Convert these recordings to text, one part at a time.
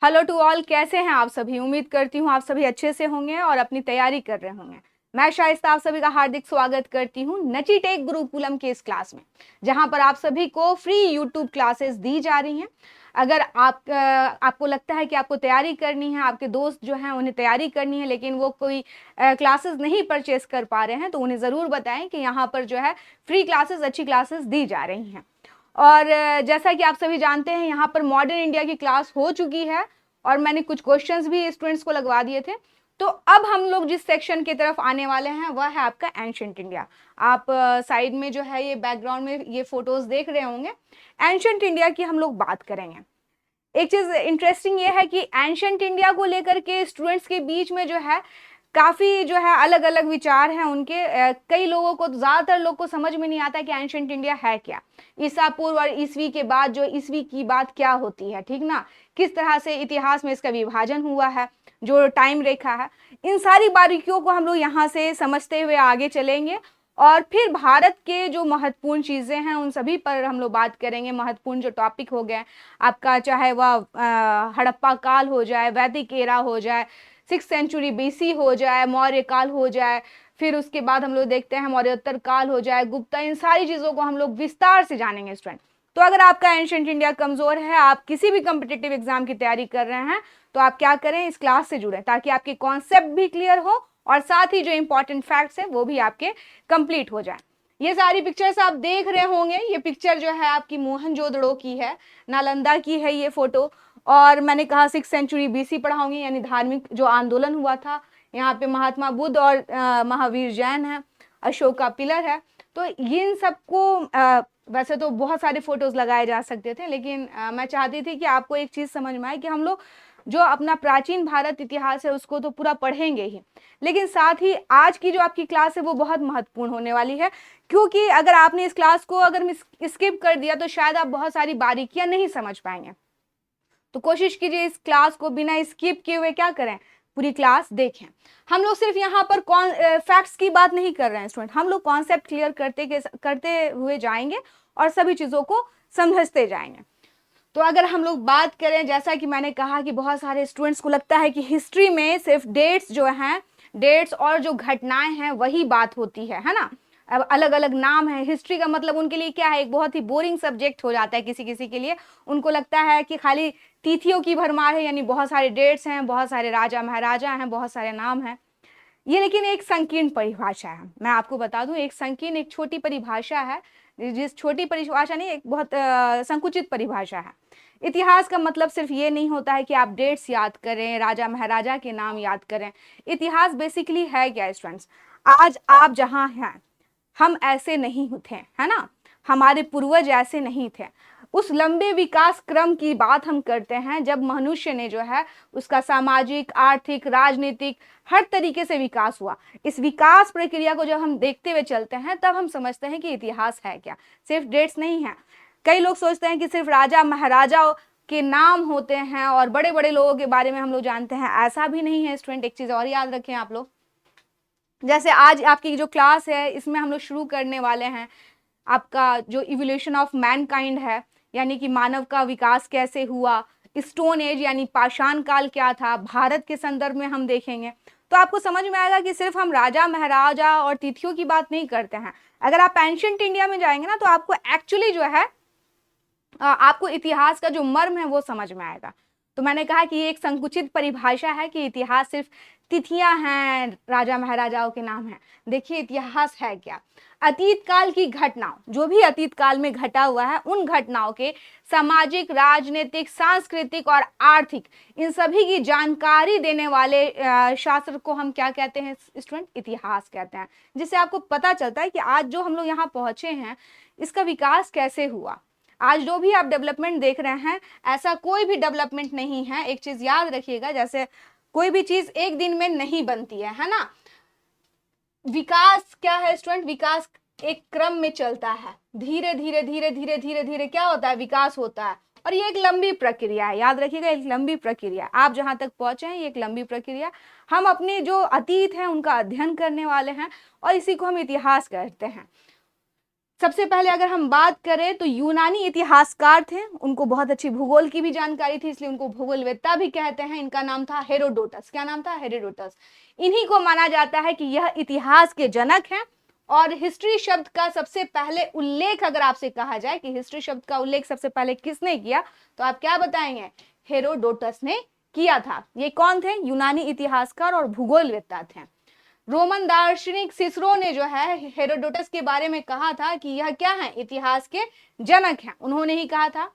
Hello to all, कैसे हैं आप सभी। उम्मीद करती हूँ आप सभी अच्छे से होंगे और अपनी तैयारी कर रहे होंगे। मैं शाइस्ता आप सभी का हार्दिक स्वागत करती हूँ नची टेक गुरुकुलम के इस क्लास में, जहां पर आप सभी को फ्री यूट्यूब क्लासेस दी जा रही हैं। अगर आपको लगता है कि आपको तैयारी करनी है, आपके दोस्त जो हैं उन्हें तैयारी करनी है, लेकिन वो कोई क्लासेस नहीं परचेस कर पा रहे हैं, तो उन्हें ज़रूर बताएं कि यहाँ पर जो है फ्री क्लासेस, अच्छी क्लासेस दी जा रही हैं। और जैसा कि आप सभी जानते हैं, यहाँ पर मॉडर्न इंडिया की क्लास हो चुकी है और मैंने कुछ क्वेश्चंस भी स्टूडेंट्स को लगवा दिए थे। तो अब हम लोग जिस सेक्शन की तरफ आने वाले हैं वह है आपका एंशिएंट इंडिया। आप साइड में जो है ये बैकग्राउंड में ये फोटोज देख रहे होंगे। एंशिएंट इंडिया की हम लोग बात करेंगे। एक चीज इंटरेस्टिंग ये है कि एंशिएंट इंडिया को लेकर के स्टूडेंट्स के बीच में जो है काफी जो है अलग अलग विचार हैं उनके। कई लोगों को, ज्यादातर लोग को समझ में नहीं आता कि एंशिएंट इंडिया है क्या। ईसा पूर्व और ईसवी के बाद जो ईसवी की बात क्या होती है, ठीक ना, किस तरह से इतिहास में इसका विभाजन हुआ है, जो टाइम रेखा है, इन सारी बारीकियों को हम लोग यहाँ से समझते हुए आगे चलेंगे। और फिर भारत के जो महत्वपूर्ण चीजें हैं उन सभी पर हम लोग बात करेंगे। महत्वपूर्ण जो टॉपिक हो गए आपका, चाहे वह हड़प्पा काल हो जाए, वैदिक एरा हो जाए, 6th सेंचुरी बीसी हो जाए, मौर्य काल हो जाए, फिर उसके बाद हम लोग देखते हैं मौर्योत्तर काल हो जाए, गुप्ता, इन सारी चीजों को हम लोग विस्तार से जानेंगे स्टूडेंट। तो अगर आपका एंशिएंट इंडिया कमजोर है, आप किसी भी कॉम्पिटिटिव एग्जाम की तैयारी कर रहे हैं, तो आप क्या करें, इस क्लास से जुड़े, ताकि आपके कॉन्सेप्ट भी क्लियर हो और साथ ही जो इंपॉर्टेंट फैक्ट्स है वो भी आपके कंप्लीट हो जाए। ये सारी पिक्चर्स आप देख रहे होंगे, ये पिक्चर जो है आपकी मोहनजोदड़ो की है, नालंदा की है ये फोटो। और मैंने कहा 6th सेंचुरी बीसी पढ़ाऊंगी, यानी धार्मिक जो आंदोलन हुआ था। यहाँ पे महात्मा बुद्ध और महावीर जैन है, अशोक का पिलर है। तो इन सबको वैसे तो बहुत सारे फोटोज लगाए जा सकते थे, लेकिन मैं चाहती थी कि आपको एक चीज समझ में आए कि हम लोग जो अपना प्राचीन भारत इतिहास है उसको तो पूरा पढ़ेंगे ही, लेकिन साथ ही आज की जो आपकी क्लास है वो बहुत महत्वपूर्ण होने वाली है। क्योंकि अगर आपने इस क्लास को अगर स्किप कर दिया तो शायद आप बहुत सारी बारीकियां नहीं समझ पाएंगे। तो कोशिश कीजिए इस क्लास को बिना स्किप किए हुए क्या करें, पूरी क्लास देखें। हम लोग सिर्फ यहाँ पर फैक्ट्स की बात नहीं कर रहे हैं स्टूडेंट, हम लोग कॉन्सेप्ट क्लियर करते हुए जाएंगे और सभी चीज़ों को समझते जाएंगे। तो अगर हम लोग बात करें, जैसा कि मैंने कहा कि बहुत सारे स्टूडेंट्स को लगता है कि हिस्ट्री में सिर्फ डेट्स जो हैं, डेट्स और जो घटनाएं हैं वही बात होती है ना। अब अलग अलग नाम है, हिस्ट्री का मतलब उनके लिए क्या है, एक बहुत ही बोरिंग सब्जेक्ट हो जाता है किसी किसी के लिए। उनको लगता है कि खाली तिथियों की भरमार है, यानी बहुत सारे डेट्स हैं, बहुत सारे राजा महाराजा हैं, बहुत सारे नाम हैं। ये लेकिन एक संकीर्ण परिभाषा है, मैं आपको बता दूं, एक संकीर्ण, एक छोटी परिभाषा है। जिस छोटी परिभाषा नहीं, एक बहुत संकुचित परिभाषा है। इतिहास का मतलब सिर्फ ये नहीं होता है कि आप डेट्स याद करें, राजा महाराजा के नाम याद करें। इतिहास बेसिकली है क्या स्टूडेंट्स, आज आप जहां हैं हम ऐसे नहीं थे, है ना, हमारे पूर्वज ऐसे नहीं थे। उस लंबे विकास क्रम की बात हम करते हैं जब मनुष्य ने जो है उसका सामाजिक, आर्थिक, राजनीतिक हर तरीके से विकास हुआ। इस विकास प्रक्रिया को जब हम देखते हुए चलते हैं तब हम समझते हैं कि इतिहास है क्या, सिर्फ डेट्स नहीं है। कई लोग सोचते हैं कि सिर्फ राजा महाराजा के नाम होते हैं और बड़े बड़े लोगों के बारे में हम लोग जानते हैं, ऐसा भी नहीं है स्टूडेंट। एक चीज और याद रखें आप लोग, जैसे आज आपकी जो क्लास है इसमें हम लोग शुरू करने वाले हैं आपका जो इवोल्यूशन ऑफ मैनकाइंड है, यानी कि मानव का विकास कैसे हुआ। स्टोन एज यानी पाषाण काल क्या था, भारत के संदर्भ में हम देखेंगे। तो आपको समझ में आएगा कि सिर्फ हम राजा महाराजा और तिथियों की बात नहीं करते हैं। अगर आप एंशिएंट इंडिया में जाएंगे ना तो आपको एक्चुअली जो है आपको इतिहास का जो मर्म है वो समझ में आएगा। तो मैंने कहा कि ये एक संकुचित परिभाषा है कि इतिहास सिर्फ तिथियां हैं, राजा महाराजाओं के नाम हैं। देखिए इतिहास है क्या, अतीत काल की घटनाओं, जो भी अतीत काल में घटा हुआ है उन घटनाओं के सामाजिक, राजनीतिक, सांस्कृतिक और आर्थिक, इन सभी की जानकारी देने वाले शास्त्र को हम क्या कहते हैं स्टूडेंट, इतिहास कहते हैं। जिससे आपको पता चलता है कि आज जो हम लोग यहाँ पहुंचे हैं इसका विकास कैसे हुआ। आज जो भी आप डेवलपमेंट देख रहे हैं ऐसा कोई भी डेवलपमेंट नहीं है। एक चीज याद रखिएगा, जैसे कोई भी चीज एक दिन में नहीं बनती है ना। विकास क्या है स्टूडेंट, विकास एक क्रम में चलता है, धीरे धीरे धीरे धीरे धीरे धीरे क्या होता है, विकास होता है। और ये एक लंबी प्रक्रिया है, याद रखिएगा, एक लंबी प्रक्रिया। आप जहां तक पहुंचे हैं ये एक लंबी प्रक्रिया। हम अपने जो अतीत है उनका अध्ययन करने वाले हैं और इसी को हम इतिहास कहते हैं। सबसे पहले अगर हम बात करें तो यूनानी इतिहासकार थे, उनको बहुत अच्छी भूगोल की भी जानकारी थी, इसलिए उनको भूगोलवेत्ता भी कहते हैं। इनका नाम था हेरोडोटस। क्या नाम था? हेरोडोटस। इन्हीं को माना जाता है कि यह इतिहास के जनक हैं। और हिस्ट्री शब्द का सबसे पहले उल्लेख अगर आपसे कहा जाए कि हिस्ट्री शब्द का उल्लेख सबसे पहले किसने किया, तो आप क्या बताएंगे? हेरोडोटस ने किया था। ये कौन थे? यूनानी इतिहासकार और भूगोलवेत्ता थे। रोमन दार्शनिक सिसरो ने जो है हेरोडोटस के बारे में कहा था कि यह क्या है? इतिहास के जनक हैं। उन्होंने ही कहा था।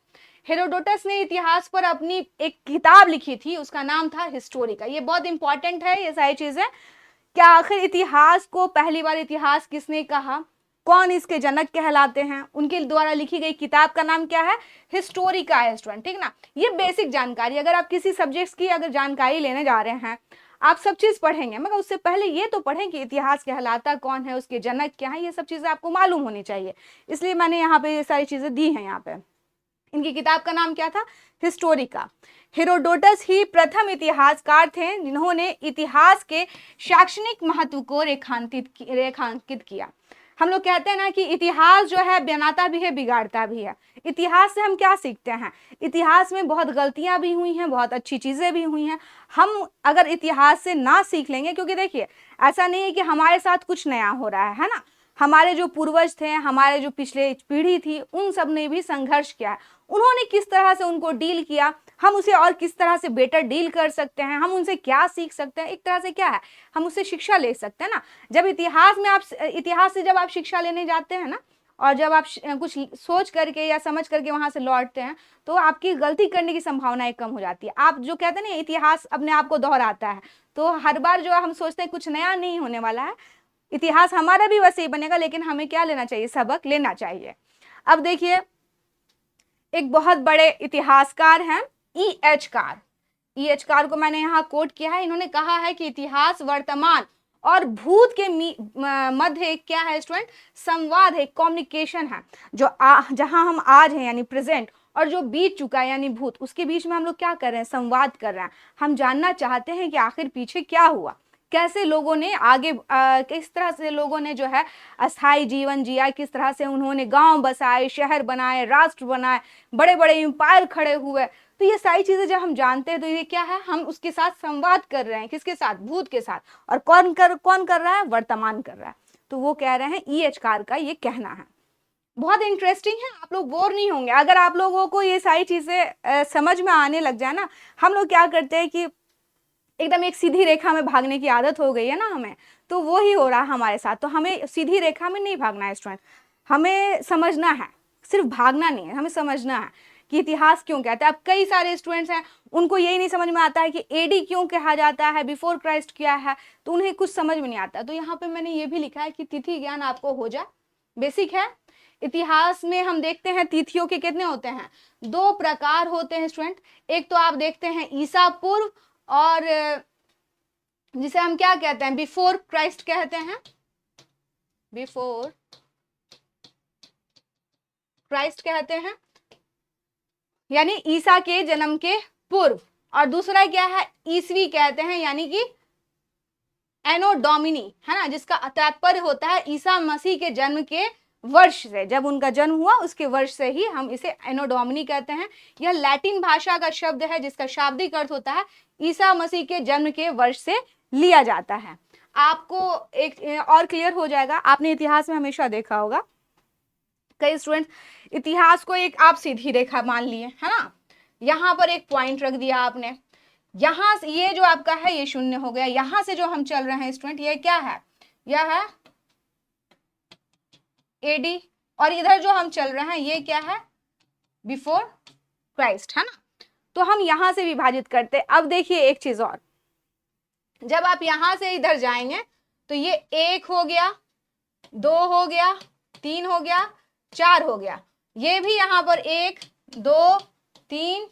हेरोडोटस ने इतिहास पर अपनी एक किताब लिखी थी, उसका नाम था हिस्टोरिका। ये बहुत इंपॉर्टेंट है ये सारी चीजें। क्या आखिर इतिहास को पहली बार इतिहास किसने कहा, कौन इसके जनक कहलाते हैं, उनके द्वारा लिखी गई किताब का नाम क्या है? हिस्टोरिका है स्टूडेंट, ठीक ना। ये बेसिक जानकारी, अगर आप किसी सब्जेक्ट की अगर जानकारी लेने जा रहे हैं, आप सब चीज पढ़ेंगे, मगर उससे पहले ये तो पढ़ें कि इतिहास कहलाता कौन है, उसके जनक क्या है, ये सब चीजें आपको मालूम होनी चाहिए। इसलिए मैंने यहाँ पे ये सारी चीजें दी हैं। यहाँ पे इनकी किताब का नाम क्या था? हिस्टोरिका। हेरोडोटस ही प्रथम इतिहासकार थे जिन्होंने इतिहास के शैक्षणिक महत्व को रेखांकित किया। हम लोग कहते हैं ना कि इतिहास जो है बनाता भी है, बिगाड़ता भी है। इतिहास से हम क्या सीखते हैं? इतिहास में बहुत गलतियां भी हुई हैं, बहुत अच्छी चीजें भी हुई हैं। हम अगर इतिहास से ना सीख लेंगे, क्योंकि देखिए ऐसा नहीं है कि हमारे साथ कुछ नया हो रहा है ना। हमारे जो पूर्वज थे, हमारे जो पिछले पीढ़ी थी, उन सब ने भी संघर्ष किया है। उन्होंने किस तरह से उनको डील किया, हम उसे और किस तरह से बेटर डील कर सकते हैं, हम उनसे क्या सीख सकते हैं, एक तरह से क्या है, हम उससे शिक्षा ले सकते हैं ना। जब इतिहास से जब आप शिक्षा लेने जाते हैं ना, और जब आप कुछ सोच करके या समझ करके वहां से लौटते हैं, तो आपकी गलती करने की संभावनाएं कम हो जाती है। आप जो कहते हैं ना, इतिहास अपने आप को दोहराता है, तो हर बार जो हम सोचते हैं कुछ नया नहीं होने वाला है, इतिहास हमारा भी वैसे ही बनेगा, लेकिन हमें क्या लेना चाहिए? सबक लेना चाहिए। अब देखिए, एक बहुत बड़े इतिहासकार हैं E.H. कार। E.H. कार को मैंने यहाँ कोट किया है। इन्होंने कहा है कि इतिहास वर्तमान और भूत के मध्य एक क्या है स्टूडेंट? संवाद है, कम्युनिकेशन है। जो जहां हम आज हैं यानी प्रेजेंट, और जो बीत चुका है यानी भूत, उसके बीच में हम लोग क्या कर रहे हैं? संवाद कर रहे हैं। हम जानना चाहते हैं कि आखिर पीछे क्या हुआ, कैसे लोगों ने आगे किस तरह से लोगों ने जो है अस्थायी जीवन जिया, किस तरह से उन्होंने गांव बसाए, शहर बनाए, राष्ट्र बनाए, बड़े बड़े एम्पायर खड़े हुए। तो ये सारी चीजें जब हम जानते हैं, तो ये क्या है? हम उसके साथ संवाद कर रहे हैं। किसके साथ? भूत के साथ। और कौन कर रहा है? वर्तमान कर रहा है। तो वो कह रहे हैं, E.H. कार का ये कहना है। बहुत इंटरेस्टिंग है, आप लोग बोर नहीं होंगे अगर आप लोगों को ये सारी चीजें समझ में आने लग जाए ना। हम लोग क्या करते हैं कि एकदम एक सीधी रेखा में भागने की आदत हो गई है ना हमें, तो वो ही हो रहा है हमारे साथ। तो हमें सीधी रेखा में नहीं भागना है स्टूडेंट, हमें समझना है, सिर्फ भागना नहीं है, हमें समझना है कि इतिहास क्यों कहता है। अब कई सारे स्टूडेंट्स हैं, उनको यही नहीं समझ में आता है कि एडी क्यों कहा जाता है, बिफोर क्राइस्ट क्या है, तो उन्हें कुछ समझ में नहीं आता। तो यहाँ पे मैंने ये भी लिखा है कि तिथि ज्ञान आपको हो जाए, बेसिक है। इतिहास में हम देखते हैं तिथियों के कितने होते हैं? 2 प्रकार होते हैं स्टूडेंट। एक तो आप देखते हैं ईसा पूर्व, और जिसे हम क्या कहते हैं? बिफोर क्राइस्ट कहते हैं, बिफोर क्राइस्ट कहते हैं, यानी ईसा के जन्म के पूर्व। और दूसरा क्या है? ईसवी कहते हैं, यानी कि एनो डोमिनी, है ना, जिसका तात्पर्य होता है ईसा मसीह के जन्म के वर्ष से, जब उनका जन्म हुआ उसके वर्ष से ही हम इसे एनो डोमिनी कहते हैं। यह लैटिन भाषा का शब्द है जिसका शाब्दिक अर्थ होता है ईसा मसीह के जन्म के वर्ष से लिया जाता है। आपको एक और क्लियर हो जाएगा। आपने इतिहास में हमेशा देखा होगा, कई स्टूडेंट इतिहास को एक आप सीधी रेखा मान लिए, है ना, यहां पर एक पॉइंट रख दिया आपने, यहां से ये जो आपका है ये 0 हो गया, यहां से जो हम चल रहे हैं स्टूडेंट ये क्या है? यह है एडी, और इधर जो हम चल रहे हैं ये क्या है? बिफोर क्राइस्ट, है ना। तो हम यहां से विभाजित करते। अब देखिए एक चीज और, जब आप यहां से इधर जाएंगे तो ये 1 हो गया, 2 हो गया, 3 हो गया, 4 हो गया, ये भी यहां पर 1 2 3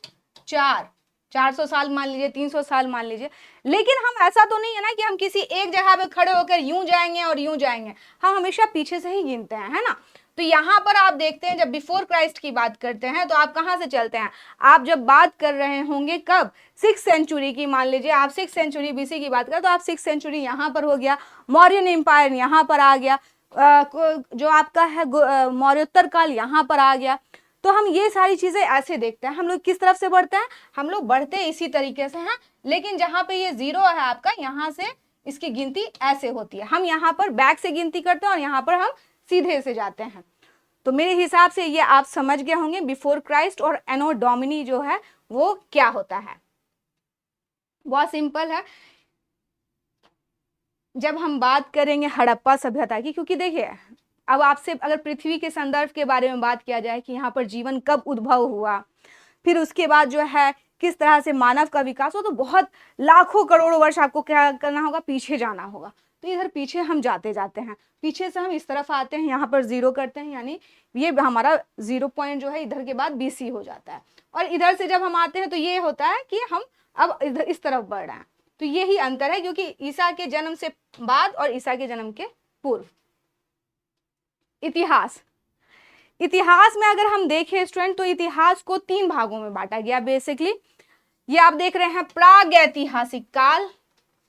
4, 400 साल मान लीजिए, 300 साल मान लीजिए। लेकिन हम ऐसा तो नहीं है ना कि हम किसी एक जगह पे खड़े होकर यूं जाएंगे और यूं जाएंगे, हम हमेशा पीछे से ही गिनते हैं, है ना। तो यहाँ पर आप देखते हैं जब बिफोर क्राइस्ट की बात करते हैं तो आप कहाँ से चलते हैं? आप जब बात कर रहे होंगे कब? 6th सेंचुरी की, मान लीजिए आप 6th सेंचुरी BC की बात करें तो आप 6th सेंचुरी यहाँ पर हो गया, मौर्यन एम्पायर यहाँ पर आ गया। जो आपका है मौर्योत्तर काल यहाँ पर आ गया। तो हम ये सारी चीजें ऐसे देखते हैं। हम लोग किस तरफ से बढ़ते हैं, हम लोग बढ़ते इसी तरीके से हैं, लेकिन जहां पे ये 0 है आपका, यहाँ से इसकी गिनती ऐसे होती है। हम यहाँ पर बैक से गिनती करते हैं और यहाँ पर हम सीधे से जाते हैं। तो मेरे हिसाब से ये आप समझ गए होंगे बिफोर क्राइस्ट और एनो डोमिनी जो है वो क्या होता है। बहुत सिंपल है। जब हम बात करेंगे हड़प्पा सभ्यता की, क्योंकि देखिए अब आपसे अगर पृथ्वी के संदर्भ के बारे में बात किया जाए कि यहाँ पर जीवन कब उद्भव हुआ, फिर उसके बाद जो है किस तरह से मानव का विकास हो, तो बहुत लाखों करोड़ों वर्ष आपको क्या करना होगा, पीछे जाना होगा। तो इधर पीछे हम जाते जाते हैं, पीछे से हम इस तरफ आते हैं, यहाँ पर 0 करते हैं, यानी ये हमारा 0 पॉइंट जो है इधर के बाद BC हो जाता है। और इधर से जब हम आते हैं तो ये होता है कि हम अब इधर इस तरफ बढ़ रहे हैं। तो यही अंतर है, क्योंकि ईसा के जन्म से बाद और ईसा के जन्म के पूर्व। इतिहास, इतिहास में अगर हम देखें स्टूडेंट, तो इतिहास को 3 भागों में बांटा गया बेसिकली। ये आप देख रहे हैं प्राग ऐतिहासिक काल,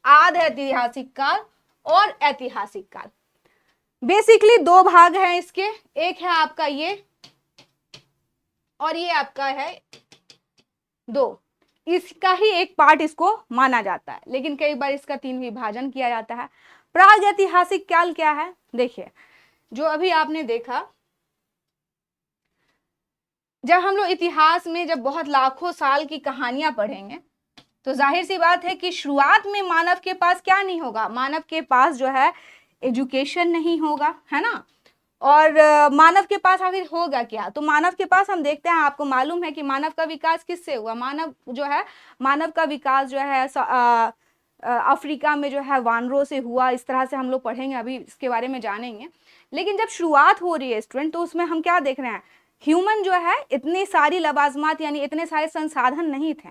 आध ऐतिहासिक काल और ऐतिहासिक काल। बेसिकली 2 भाग हैं इसके, एक है आपका ये और ये आपका है 2। इसका ही एक पार्ट इसको माना जाता है, लेकिन कई बार इसका 3 विभाजन किया जाता है। प्राग ऐतिहासिक काल क्या है, देखिए जो अभी आपने देखा, जब हम लोग इतिहास में जब बहुत लाखों साल की कहानियां पढ़ेंगे तो जाहिर सी बात है कि शुरुआत में मानव के पास क्या नहीं होगा, मानव के पास जो है एजुकेशन नहीं होगा, है ना। और मानव के पास आखिर होगा क्या, तो मानव के पास हम देखते हैं, आपको मालूम है कि मानव का विकास किससे हुआ, मानव का विकास जो है अफ्रीका में जो है वानरों से हुआ। इस तरह से हम लोग पढ़ेंगे, अभी इसके बारे में जानेंगे। लेकिन जब शुरुआत हो रही है स्टूडेंट, तो उसमें हम क्या देख रहे हैं, ह्यूमन जो है इतनी सारी लवाजमात यानी इतने सारे संसाधन नहीं थे।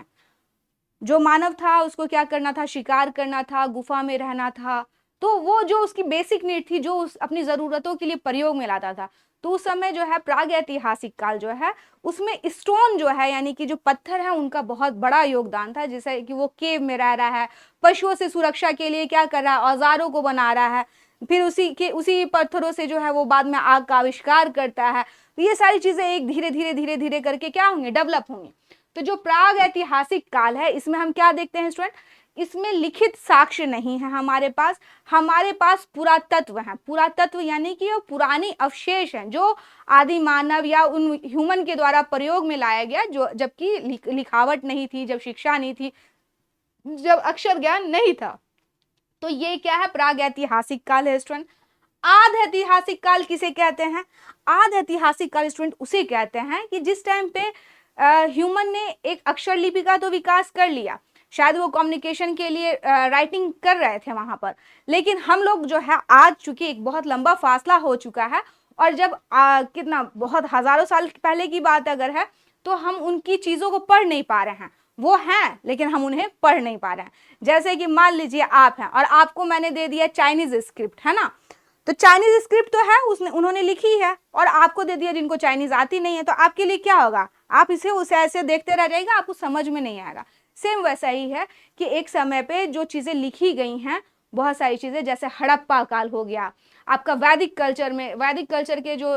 जो मानव था उसको क्या करना था, शिकार करना था, गुफा में रहना था। तो वो जो उसकी बेसिक नीड थी, जो उस अपनी जरूरतों के लिए प्रयोग में लाता था। तो उस समय जो है प्राग ऐतिहासिक काल जो है उसमें स्टोन जो है यानी कि जो पत्थर है उनका बहुत बड़ा योगदान था। जैसे कि वो केव में रह रहा है, पशुओं से सुरक्षा के लिए क्या कर रहा है, औजारों को बना रहा है, फिर उसी पत्थरों से जो है वो बाद में आग का आविष्कार करता है। तो ये सारी चीजें एक धीरे धीरे करके क्या होंगे, डेवलप होंगी। तो जो प्राग ऐतिहासिक काल है इसमें हम क्या देखते हैं स्टूडेंट, इसमें लिखित साक्ष्य नहीं है हमारे पास पुरातत्व है। पुरातत्व यानी कि वो पुरानी अवशेष हैं जो आदि मानव या उन ह्यूमन के द्वारा प्रयोग में लाया गया, जो जबकि लिखावट नहीं थी, जब शिक्षा नहीं थी, जब अक्षर ज्ञान नहीं था। तो ये क्या है, प्राग ऐतिहासिक काल है स्टूडेंट। आध ऐतिहासिक काल किसे कहते हैं, आध ऐतिहासिक काल स्टूडेंट उसे कहते हैं कि जिस टाइम पे ह्यूमन ने एक अक्षर लिपि का तो विकास कर लिया, शायद वो कम्युनिकेशन के लिए राइटिंग कर रहे थे वहां पर, लेकिन हम लोग जो है आज चूंकि एक बहुत लंबा फासला हो चुका है, और जब कितना बहुत हजारों साल पहले की बात अगर है, तो हम उनकी चीजों को पढ़ नहीं पा रहे हैं। वो हैं लेकिन हम उन्हें पढ़ नहीं पा रहे हैं। जैसे कि मान लीजिए आप हैं और आपको मैंने दे दिया चाइनीज स्क्रिप्ट, है ना। तो चाइनीज स्क्रिप्ट तो है उन्होंने लिखी है, और आपको दे दिया जिनको चाइनीज आती नहीं है, तो आपके लिए क्या होगा, आप उसे ऐसे देखते रह जाएगा, आपको समझ में नहीं आएगा। सेम वैसा ही है कि एक समय पे जो चीजें लिखी गई हैं, बहुत सारी चीजें, जैसे हड़प्पा काल हो गया आपका, वैदिक कल्चर के जो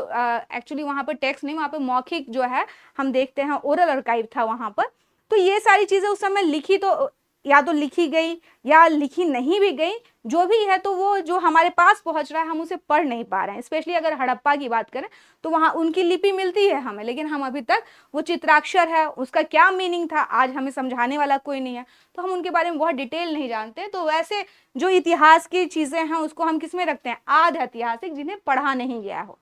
एक्चुअली वहां पर टेक्स्ट नहीं, वहां पर मौखिक जो है हम देखते हैं, ओरल आर्काइव था वहां पर। तो ये सारी चीजें उस समय लिखी, तो या तो लिखी गई या लिखी नहीं भी गई, जो भी है, तो वो जो हमारे पास पहुंच रहा है हम उसे पढ़ नहीं पा रहे हैं। स्पेशली अगर हड़प्पा की बात करें तो वहां उनकी लिपि मिलती है हमें, लेकिन हम अभी तक वो चित्राक्षर है उसका क्या मीनिंग था आज हमें समझाने वाला कोई नहीं है, तो हम उनके बारे में बहुत डिटेल नहीं जानते। तो वैसे जो इतिहास की चीजें हैं उसको हम किस में रखते हैं, आध ऐतिहासिक, जिन्हें पढ़ा नहीं गया हो।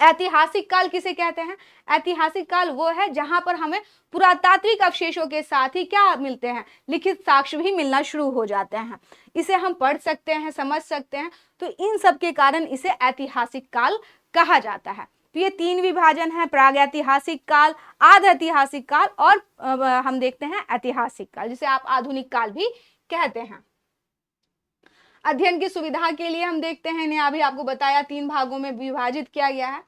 ऐतिहासिक काल किसे कहते हैं, ऐतिहासिक काल वो है जहां पर हमें पुरातात्विक अवशेषों के साथ ही क्या मिलते हैं, लिखित साक्ष्य भी मिलना शुरू हो जाते हैं। इसे हम पढ़ सकते हैं, समझ सकते हैं, तो इन सब के कारण इसे ऐतिहासिक काल कहा जाता है। तो ये 3 विभाजन है, प्राग ऐतिहासिक काल, आध ऐतिहासिक काल और हम देखते हैं ऐतिहासिक काल, जिसे आप आधुनिक काल भी कहते हैं। अध्ययन की सुविधा के लिए हम देखते हैं, इन्हें अभी आपको बताया 3 भागों में विभाजित किया गया है।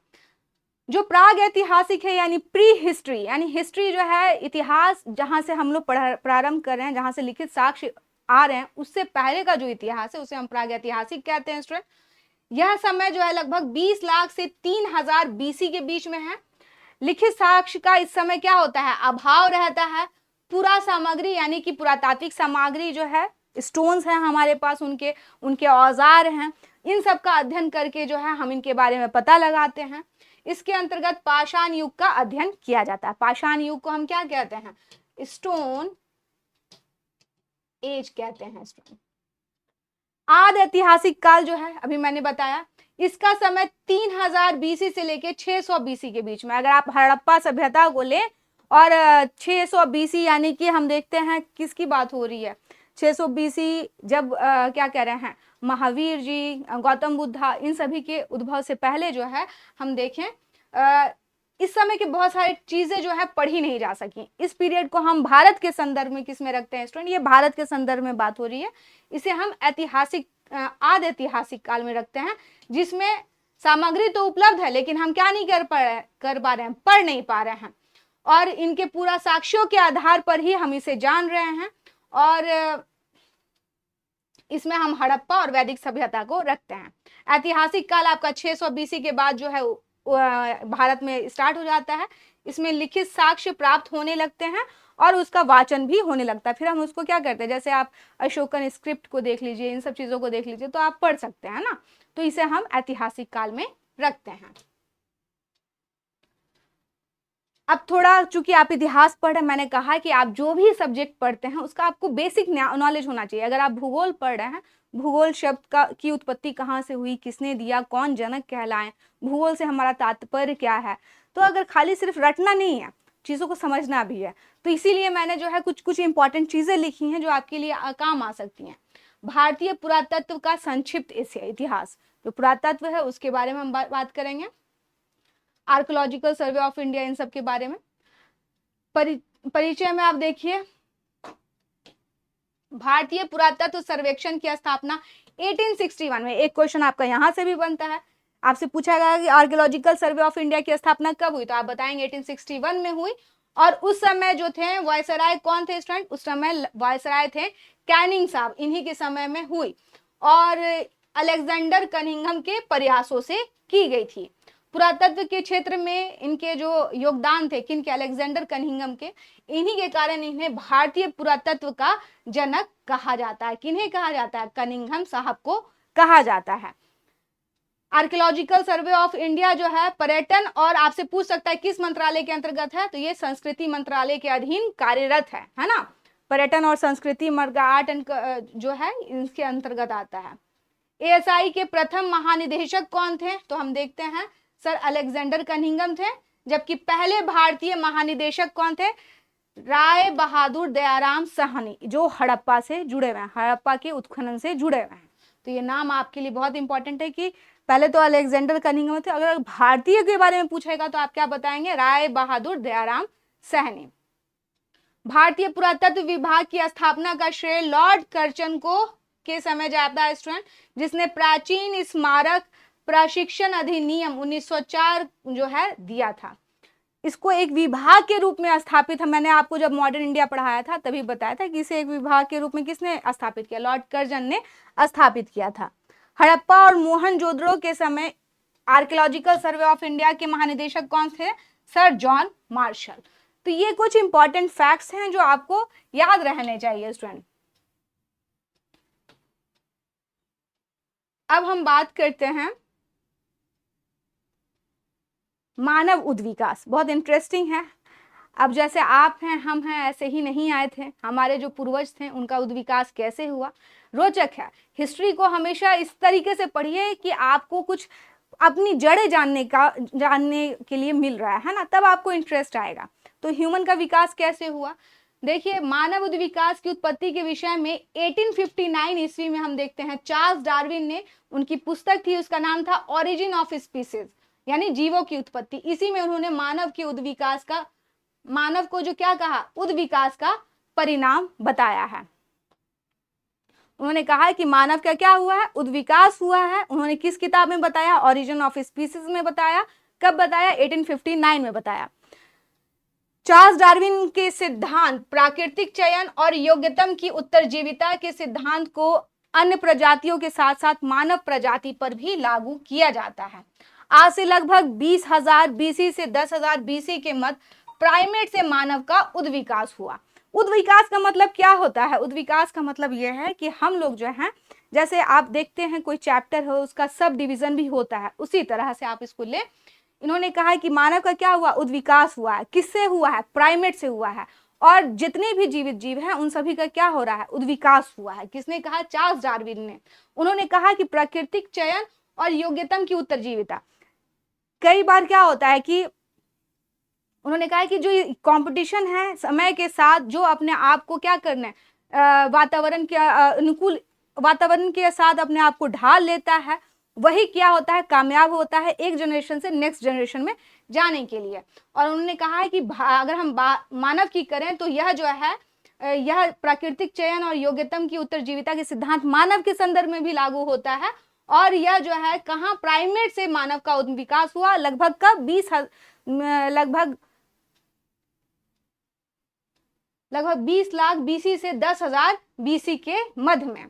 जो प्राग ऐतिहासिक है यानी प्री हिस्ट्री, यानी हिस्ट्री जो है इतिहास जहां से हम लोग प्रारंभ कर रहे हैं, जहां से लिखित साक्ष्य आ रहे हैं, उससे पहले का जो इतिहास है उसे हम प्राग ऐतिहासिक कहते हैं स्टूडेंट। यह समय जो है लगभग 20 लाख से 3000 बीसी के बीच में है। लिखित साक्ष्य का इस समय क्या होता है, अभाव रहता है। पूरा सामग्री यानी कि पुरातात्विक सामग्री जो है, स्टोन्स हैं हमारे पास, उनके उनके औजार हैं, इन सब का अध्ययन करके जो है हम इनके बारे में पता लगाते हैं। इसके अंतर्गत पाषाण युग का अध्ययन किया जाता है। पाषाण युग को हम क्या कहते हैं, स्टोन एज कहते हैं। स्टोन आदि ऐतिहासिक काल जो है अभी मैंने बताया, इसका समय 3000 बीसी से लेके 600 बीसी के बीच में। अगर आप हड़प्पा सभ्यता को लें और 600 बीसी यानी कि हम देखते हैं किसकी बात हो रही है, 600 बीसी जब क्या कह रहे हैं, महावीर जी, गौतम बुद्धा, इन सभी के उद्भव से पहले जो है हम देखें इस समय के बहुत सारी चीजें जो है पढ़ी नहीं जा सकी। इस पीरियड को हम भारत के संदर्भ में किस में रखते हैं स्टूडेंट, ये भारत के संदर्भ में बात हो रही है। इसे हम ऐतिहासिक आदि ऐतिहासिक काल में रखते हैं, जिसमें सामग्री तो उपलब्ध है लेकिन हम क्या नहीं कर पा रहे हैं, पढ़ नहीं पा रहे हैं, और इनके पूरा साक्ष्यों के आधार पर ही हम इसे जान रहे हैं। और इसमें हम हड़प्पा और वैदिक सभ्यता को रखते हैं। ऐतिहासिक काल आपका 600 बीसी के बाद जो है भारत में स्टार्ट हो जाता है। इसमें लिखित साक्ष्य प्राप्त होने लगते हैं और उसका वाचन भी होने लगता है। फिर हम उसको क्या करते हैं, जैसे आप अशोकन स्क्रिप्ट को देख लीजिए, इन सब चीजों को देख लीजिए तो आप पढ़ सकते हैं ना, तो इसे हम ऐतिहासिक काल में रखते हैं। अब थोड़ा चूंकि आप इतिहास पढ़ रहे हैं, मैंने कहा कि आप जो भी सब्जेक्ट पढ़ते हैं उसका आपको बेसिक नॉलेज होना चाहिए। अगर आप भूगोल पढ़ रहे हैं, भूगोल शब्द की उत्पत्ति कहाँ से हुई, किसने दिया, कौन जनक कहलाए, भूगोल से हमारा तात्पर्य क्या है, तो अगर खाली सिर्फ रटना नहीं है, चीज़ों को समझना भी है। तो इसीलिए मैंने जो है कुछ कुछ इंपॉर्टेंट चीज़ें लिखी हैं जो आपके लिए काम आ सकती हैं। भारतीय पुरातत्व का संक्षिप्त इतिहास, जो पुरातत्व है उसके बारे में हम बात करेंगे। आर्कोलॉजिकल सर्वे ऑफ इंडिया, इन सब के बारे में। परिचय में आप देखिए, भारतीय पुरातत्व सर्वेक्षण की स्थापना 1861 में। एक क्वेश्चन आपका यहां से भी बनता है, आपसे पूछा गया कि आर्कियोलॉजिकल सर्वे ऑफ इंडिया की स्थापना कब हुई, तो आप बताएंगे 1861 में हुई। और उस समय जो थे वायसराय कौन थे स्टूडेंट, उस समय वायसराय थे कैनिंग साहब, इन्हीं के समय में हुई और अलेक्जेंडर कनिंघम के प्रयासों से की गई थी। पुरातत्व के क्षेत्र में इनके जो योगदान थे, किनके, अलेक्जेंडर कनिंघम के, इन्हीं के कारण इन्हें भारतीय पुरातत्व का जनक कहा जाता है। किन्हें कहा जाता है, कनिंघम साहब को कहा जाता है। आर्कियोलॉजिकल सर्वे ऑफ इंडिया जो है पर्यटन, और आपसे पूछ सकता है किस मंत्रालय के अंतर्गत है, तो ये संस्कृति मंत्रालय के अधीन कार्यरत है ना। पर्यटन और संस्कृति आर्ट एंड जो है इसके अंतर्गत आता है। एएसआई के प्रथम महानिदेशक कौन थे, तो हम देखते हैं सर अलेक्जेंडर कनिंघम थे। जबकि पहले भारतीय महानिदेशक कौन थे, राय बहादुर दयाराम साहनी, जो हड़प्पा से जुड़े हुए हैं, हड़प्पा के उत्खनन से जुड़े हुए हैं। तो ये नाम आपके लिए बहुत इंपॉर्टेंट है कि पहले तो अलेक्जेंडर कनिंघम थे, अगर भारतीय के बारे में पूछेगा तो आप क्या बताएंगे, राय बहादुर दयाराम साहनी। भारतीय पुरातत्व विभाग की स्थापना का श्रेय लॉर्ड कर्जन को के समय जाता है स्टूडेंट, जिसने प्राचीन स्मारक प्रशिक्षण अधिनियम 1904 जो है दिया था। इसको एक विभाग के रूप में स्थापित है। मैंने आपको जब मॉडर्न इंडिया पढ़ाया था तभी बताया था कि इसे एक विभाग के रूप में किसने स्थापित किया, लॉर्ड कर्जन ने स्थापित किया था। हड़प्पा और मोहनजोदड़ो के समय आर्कियोलॉजिकल सर्वे ऑफ इंडिया के महानिदेशक कौन थे, सर जॉन मार्शल। तो ये कुछ इंपॉर्टेंट फैक्ट्स हैं जो आपको याद रहने चाहिए स्टूडेंट। अब हम बात करते हैं मानव उद्विकास, बहुत इंटरेस्टिंग है। अब जैसे आप हैं, हम हैं, ऐसे ही नहीं आए थे, हमारे जो पूर्वज थे उनका उद्विकास कैसे हुआ, रोचक है। हिस्ट्री को हमेशा इस तरीके से पढ़िए कि आपको कुछ अपनी जड़ें जानने के लिए मिल रहा है ना, तब आपको इंटरेस्ट आएगा। तो ह्यूमन का विकास कैसे हुआ, देखिए मानव उद्विकास की उत्पत्ति के विषय में 1859 ईस्वी में हम देखते हैं चार्ल्स डार्विन ने, उनकी पुस्तक थी, उसका नाम था ओरिजिन ऑफ स्पीसीज, यानी जीवों की उत्पत्ति। इसी में उन्होंने मानव के उद्विकास का, मानव को जो क्या कहा, उद्विकास का परिणाम बताया है। उन्होंने कहा है कि मानव का क्या हुआ है, उद्विकास हुआ है। उन्होंने किस किताब में बताया, ओरिजिन ऑफ स्पीसीज में बताया। कब बताया, 1859 में बताया। चार्ल्स डार्विन के सिद्धांत प्राकृतिक चयन और योग्यतम की उत्तरजीविता के सिद्धांत को अन्य प्रजातियों के साथ साथ मानव प्रजाति पर भी लागू किया जाता है। आज से लगभग 20,000 बीसी से 10,000 बीसी के मध्य प्राइमेट से मानव का उद्विकास हुआ। उद्विकास का मतलब क्या होता है? उद्विकास का मतलब यह है कि हम लोग जो हैं, जैसे आप देखते हैं कोई चैप्टर हो उसका सब डिवीजन भी होता है, उसी तरह से आप इसको ले। इन्होंने कहा है कि मानव का क्या हुआ? उद्विकास हुआ है। किससे हुआ है? प्राइमेट से हुआ है। और जितने भी जीवित जीव हैं उन सभी का क्या हो रहा है? उद्विकास हुआ है। किसने कहा? चार्ल्स डार्विन ने। उन्होंने कहा कि प्राकृतिक चयन और योग्यतम की उत्तरजीविता। कई बार क्या होता है कि उन्होंने कहा कि जो कंपटीशन है समय के साथ, जो अपने आप को क्या करना है, वातावरण के अनुकूल, वातावरण के साथ अपने आप को ढाल लेता है, वही क्या होता है? कामयाब होता है एक जनरेशन से नेक्स्ट जनरेशन में जाने के लिए। और उन्होंने कहा है कि अगर हम मानव की करें तो यह जो है, यह प्राकृतिक चयन और योग्यतम की उत्तरजीविता के सिद्धांत मानव के संदर्भ में भी लागू होता है। और यह जो है कहाँ? प्राइमेट से मानव का विकास हुआ। लगभग कब? लगभग 20 लाख बीसी से 10,000 बीसी के मध्य में।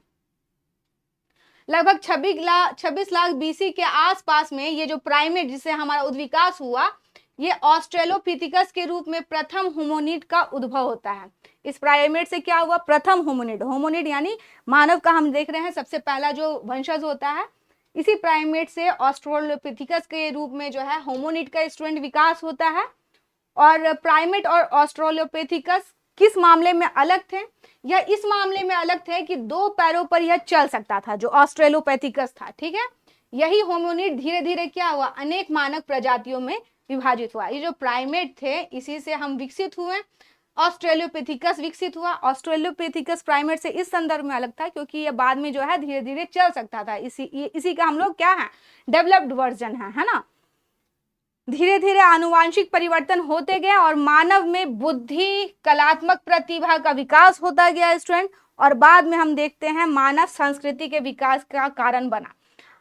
लगभग 26 लाख बीसी के आसपास में ये जो प्राइमेट जिससे हमारा उद्विकास हुआ, ये ऑस्ट्रेलोपिथिकस के रूप में प्रथम होमोनिड का उद्भव होता है। इस प्राइमेट से क्या हुआ? प्रथम होमोनिड। होमोनिड यानी मानव का हम देख रहे हैं सबसे पहला जो वंशज होता है, इसी प्राइमेट से ऑस्ट्रेलोपिथिकस के रूप में जो है होमोनिड का स्टूडेंट विकास होता है। और प्राइमेट और ऑस्ट्रेलोपिथिकस किस मामले में अलग थे? यह इस मामले में अलग थे कि 2 पैरों पर यह चल सकता था, जो ऑस्ट्रेलोपैथिकस था। ठीक है, यही होमोनिड धीरे धीरे क्या हुआ? अनेक मानव प्रजातियों में विभाजित हुआ। ये जो प्राइमेट थे इसी से हम विकसित हुए, ऑस्ट्रेलोपैथिकस विकसित हुआ। ऑस्ट्रेलोपैथिकस प्राइमेट से इस संदर्भ में अलग था क्योंकि यह बाद में जो है धीरे धीरे चल सकता था। इसी का हम लोग क्या है? डेवलप्ड वर्जन है ना। धीरे धीरे आनुवांशिक परिवर्तन होते गए और मानव में बुद्धि, कलात्मक प्रतिभा का विकास होता गया स्टूडेंट। और बाद में हम देखते हैं मानव संस्कृति के विकास का कारण बना।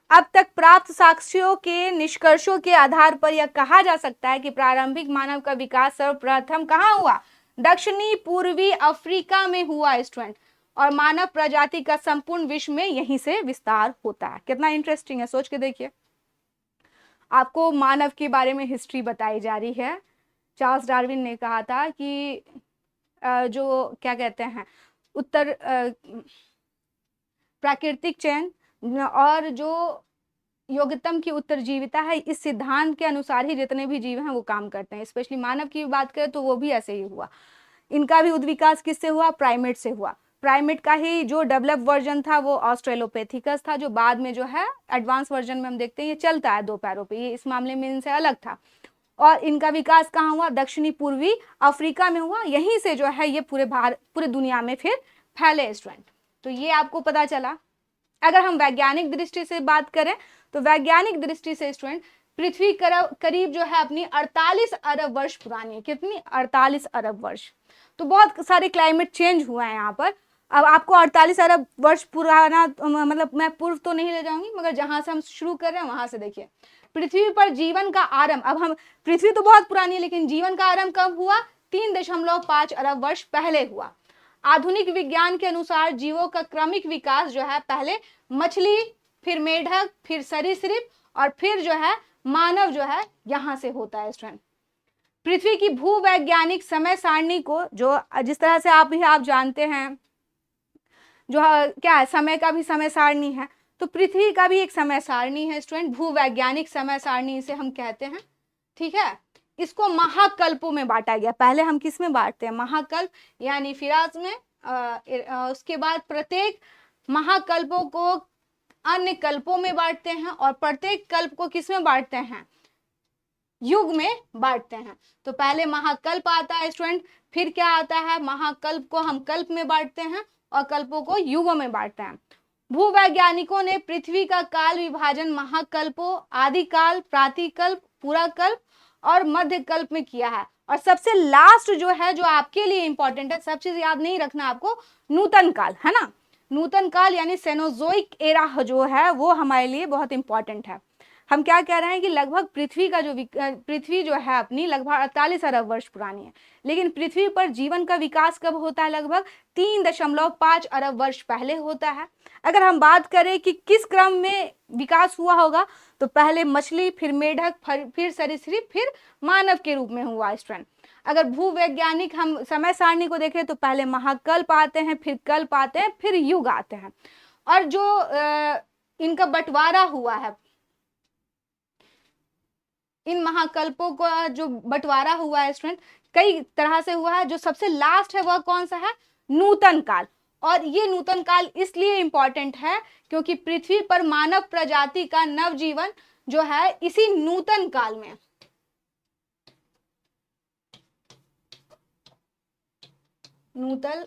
अब तक प्राप्त साक्ष्यों के निष्कर्षों के आधार पर यह कहा जा सकता है कि प्रारंभिक मानव का विकास सर्वप्रथम कहाँ हुआ? दक्षिणी पूर्वी अफ्रीका में हुआ स्टूडेंट। और मानव प्रजाति का संपूर्ण विश्व में यहीं से विस्तार होता है। कितना इंटरेस्टिंग है, सोच के देखिए। आपको मानव के बारे में हिस्ट्री बताई जा रही है। चार्ल्स डार्विन ने कहा था कि जो क्या कहते हैं, प्राकृतिक चयन और जो योग्यतम की उत्तरजीविता है, इस सिद्धांत के अनुसार ही जितने भी जीव हैं वो काम करते हैं। स्पेशली मानव की बात करें तो वो भी ऐसे ही हुआ। इनका भी उद्विकास किससे हुआ? प्राइमेट से हुआ। प्राइमेट का ही जो डेवलप वर्जन था वो ऑस्ट्रेलोपैथिकस था, जो बाद में जो है एडवांस वर्जन में हम देखते हैं ये चलता है 2 पैरों पे। ये इस मामले में इनसे अलग था। और इनका विकास कहाँ हुआ? दक्षिणी पूर्वी अफ्रीका में हुआ। यहीं से जो है ये पूरे दुनिया में फिर फैले स्टूडेंट। तो ये आपको पता चला। अगर हम वैज्ञानिक दृष्टि से बात करें तो वैज्ञानिक दृष्टि से स्टूडेंट पृथ्वी करीब जो है अपनी 48 अरब वर्ष पुरानी है। कितनी? 48 अरब वर्ष। तो बहुत सारे क्लाइमेट चेंज हुआ है यहाँ पर। अब आपको 48 अरब वर्ष पुराना मतलब मैं पूर्व तो नहीं ले जाऊंगी, मगर जहां से हम शुरू कर रहे हैं वहां से देखिए। पृथ्वी पर जीवन का आरंभ, अब हम पृथ्वी तो बहुत पुरानी है लेकिन जीवन का आरंभ कब हुआ? 3.5 अरब वर्ष पहले हुआ। आधुनिक विज्ञान के अनुसार जीवों का क्रमिक विकास जो है पहले मछली, फिर मेढक, फिर सरीसृप और फिर जो है मानव जो है यहां से होता है स्टूडेंट। पृथ्वी की भूवैज्ञानिक समय सारणी को जो जिस तरह से आप जानते हैं जो क्या है, समय का भी समय सारणी है, तो पृथ्वी का भी एक समय सारणी है स्टूडेंट। भूवैज्ञानिक समय सारणी इसे हम कहते हैं। ठीक है, इसको महाकल्पों में बांटा गया। पहले हम किस में बांटते हैं? महाकल्प यानी फिराज में। उसके बाद प्रत्येक महाकल्पों को अन्य कल्पों में बांटते हैं और प्रत्येक कल्प को किस में बांटते हैं? युग में बांटते हैं। तो पहले महाकल्प आता है स्टूडेंट, फिर क्या आता है? महाकल्प को हम कल्प में बांटते हैं और कल्पों को युगों में बांटते हैं। भूवैज्ञानिकों ने पृथ्वी का काल विभाजन महाकल्पों, आदिकाल, प्रातिकल्प, पुराकल्प और मध्यकल्प में किया है। और सबसे लास्ट जो है, जो आपके लिए इंपॉर्टेंट है, सब चीज याद नहीं रखना आपको, नूतन काल है ना। नूतन काल यानी सेनोजोइक एरा जो है वो हमारे लिए बहुत इंपॉर्टेंट है। हम क्या कह रहे हैं कि लगभग पृथ्वी जो है अपनी लगभग 48 अरब वर्ष पुरानी है, लेकिन पृथ्वी पर जीवन का विकास कब होता है? लगभग 3.5 अरब वर्ष पहले होता है। अगर हम बात करें कि किस क्रम में विकास हुआ होगा, तो पहले मछली, फिर मेढक, फिर सरीसृप, फिर मानव के रूप में हुआ स्टूडेंट। अगर भूवैज्ञानिक हम समय सारणी को देखें तो पहले महाकल्प आते हैं, फिर कल्प आते हैं, फिर युग आते हैं। और जो इनका बंटवारा हुआ है, इन महाकल्पों का जो बंटवारा हुआ है स्टूडेंट, कई तरह से हुआ है। जो सबसे लास्ट है वह कौन सा है? नूतन काल। और ये नूतन काल इसलिए इंपॉर्टेंट है क्योंकि पृथ्वी पर मानव प्रजाति का नवजीवन जो है इसी नूतन काल में, नूतन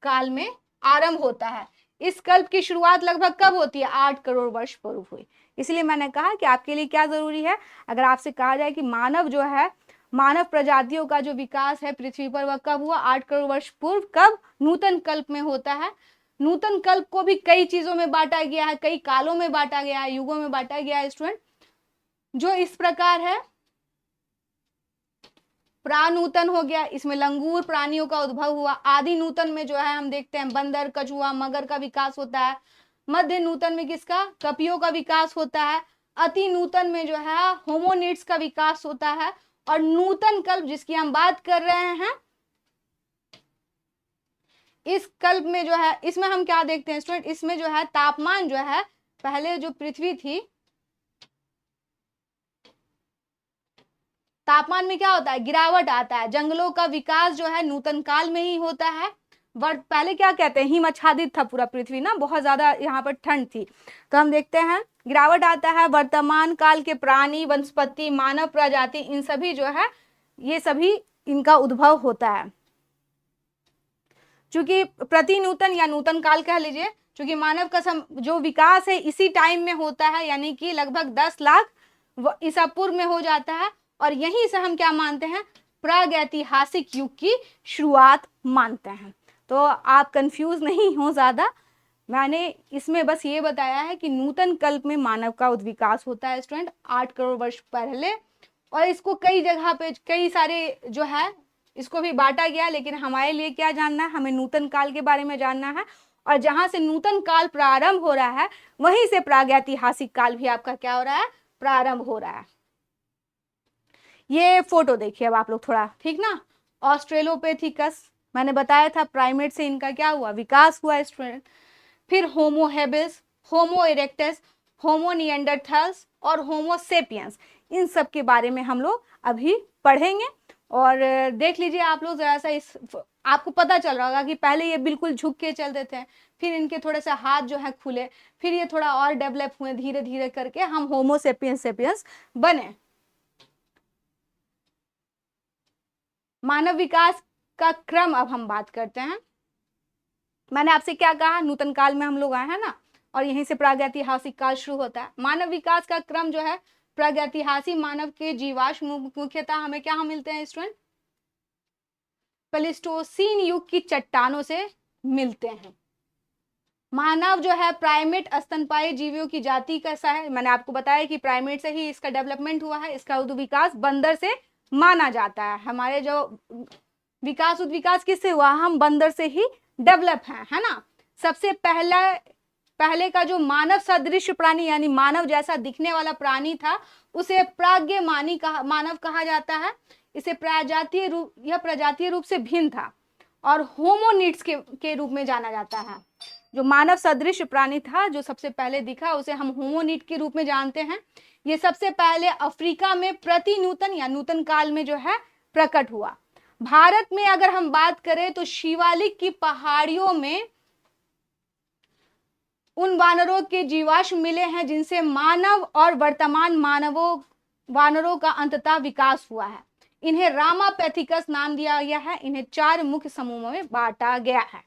काल में आरंभ होता है। इस कल्प की शुरुआत लगभग कब होती है? 8 करोड़ वर्ष पूर्व हुई। इसलिए मैंने कहा कि आपके लिए क्या जरूरी है, अगर आपसे कहा जाए कि मानव जो है, मानव प्रजातियों का जो विकास है पृथ्वी पर वह कब हुआ? 8 करोड़ वर्ष पूर्व। कब? नूतन कल्प में होता है। नूतन कल्प को भी कई चीजों में बांटा गया है, कई कालों में बांटा गया है, युगों में बांटा गया है स्टूडेंट, जो इस प्रकार है। प्रानूतन हो गया, इसमें लंगूर प्राणियों का उद्भव हुआ। आदि नूतन में जो है हम देखते हैं बंदर, कछुआ, मगर का विकास होता है। मध्य नूतन में किसका? कपियों का विकास होता है। अति नूतन में जो है होमोनिड्स का विकास होता है। और नूतन कल्प जिसकी हम बात कर रहे हैं, इस कल्प में जो है, इसमें हम क्या देखते हैं स्टूडेंट? इसमें जो है तापमान जो है, पहले जो पृथ्वी थी, तापमान में क्या होता है? गिरावट आता है। जंगलों का विकास जो है नूतन काल में ही होता है। पहले क्या कहते हैं, हिम आच्छादित था पूरा पृथ्वी ना, बहुत ज्यादा यहाँ पर ठंड थी। तो हम देखते हैं गिरावट आता है। वर्तमान काल के प्राणी, वनस्पति, मानव प्रजाति, इन सभी जो है, ये सभी इनका उद्भव होता है। चूंकि प्रति नूतन या नूतन काल कह लीजिए, चूंकि मानव का जो विकास है इसी टाइम में होता है, यानी कि लगभग 10 लाख ईसा पूर्व में हो जाता है। और यहीं से हम क्या मानते हैं? प्रागैतिहासिक युग की शुरुआत मानते हैं। तो आप कंफ्यूज नहीं हो ज्यादा, मैंने इसमें बस ये बताया है कि नूतन कल्प में मानव का विकास होता है स्टूडेंट 8 करोड़ वर्ष पहले। और इसको कई जगह पे, कई सारे जो है इसको भी बांटा गया, लेकिन हमारे लिए क्या जानना है? हमें नूतन काल के बारे में जानना है। और जहां से नूतन काल प्रारंभ हो रहा है, वहीं से प्रागैतिहासिक काल भी आपका क्या हो रहा है? प्रारंभ हो रहा है। ये फोटो देखिए अब आप लोग थोड़ा, ठीक ना। ऑस्ट्रेलोपेथिकस, मैंने बताया था प्राइमेट से इनका क्या हुआ? विकास हुआ स्टूडेंट। फिर होमो हेबिस, होमो इरेक्टस, होमो निएंडरथाल्स और होमो सेपियंस, इन सब के बारे में हम लोग अभी पढ़ेंगे। और देख लीजिए आप लोग जरा सा, इस आपको पता चल रहा होगा कि पहले ये बिल्कुल झुक के चलते थे, फिर इनके थोड़े से हाथ जो है खुले, फिर ये थोड़ा और डेवलप हुए, धीरे धीरे करके हम होमो सेपियंस बने। मानव विकास का क्रम अब हम बात करते हैं। मैंने आपसे क्या कहा? नूतन काल में हम लोग आए हैं ना, और यहीं से प्रागैतिहासिक काल शुरू होता है। मानव विकास का क्रम जो है, प्रागैतिहासिक मानव के जीवाश्म मुख्यतः हमें क्या मिलते हैं स्टूडेंट? प्लेस्टोसीन युग की चट्टानों से मिलते हैं। मानव जो है प्राइमेट स्तनपायी जीवियों की जाति कैसा है? मैंने आपको बताया कि प्राइमेट से ही इसका डेवलपमेंट हुआ है। इसका विकास बंदर से माना जाता है। हमारे जो विकास किससे हुआ? हम बंदर से ही डेवलप है ना। सबसे पहले का जो मानव सदृश प्राणी, यानी मानव जैसा दिखने वाला प्राणी था, उसे प्राज्ञ मानव कहा जाता है। इसे प्रजातीय रूप से भिन्न था और होमोनिड्स के रूप में जाना जाता है। जो मानव सदृश प्राणी था, जो सबसे पहले दिखा, उसे हम होमोनिड के रूप में जानते हैं। ये सबसे पहले अफ्रीका में प्रति नूतन या नूतन काल में जो है प्रकट हुआ। भारत में अगर हम बात करें तो शिवालिक की पहाड़ियों में उन वानरों के जीवाश्म मिले हैं जिनसे मानव और वर्तमान वानरों का अंततः विकास हुआ है। इन्हें रामापैथिकस नाम दिया गया है। इन्हें 4 मुख्य समूहों में बांटा गया है।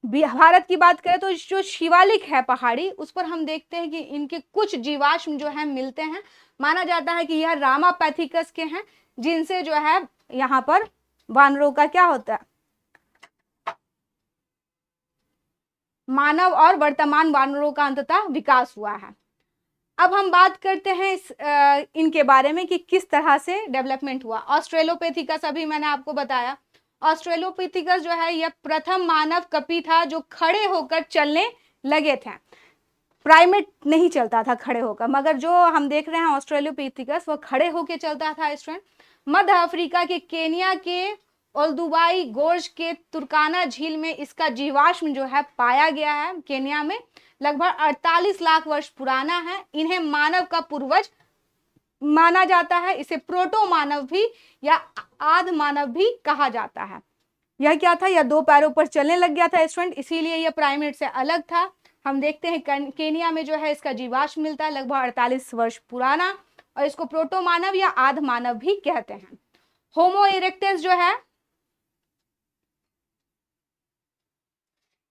भारत की बात करें तो जो शिवालिक है पहाड़ी, उस पर हम देखते हैं कि इनके कुछ जीवाश्म जो है मिलते हैं। माना जाता है कि यह रामापैथिकस के हैं, जिनसे जो है यहाँ पर वानरों का क्या होता है? मानव और वर्तमान वानरों का अंततः विकास हुआ है। अब हम बात करते हैं इनके बारे में कि किस तरह से डेवलपमेंट हुआ। ऑस्ट्रेलोपिथिकस अभी मैंने आपको बताया। ऑस्ट्रेलोपिथिकस जो है यह प्रथम मानव कपी था जो खड़े होकर चलने लगे थे। प्राइमेट नहीं चलता था खड़े होकर, मगर जो हम देख रहे हैं ऑस्ट्रेलोपिथिकस वो खड़े होकर चलता था स्टूडेंट। मध्य अफ्रीका के केनिया के ओल्दुबाई गोर्ज के तुर्काना झील में इसका जीवाश्म जो है पाया गया है। केनिया में लगभग 48 लाख वर्ष पुराना है। इन्हें मानव का पूर्वज माना जाता है। इसे प्रोटो मानव भी या आद मानव भी कहा जाता है। यह क्या था, यह दो पैरों पर चलने लग गया था स्टूडेंट, इसीलिए यह प्राइमेट से अलग था। हम देखते हैं केनिया में जो है इसका जीवाश्म मिलता है लगभग 48 वर्ष पुराना, और इसको प्रोटो मानव या आद मानव भी कहते हैं। होमो इरेक्टस जो है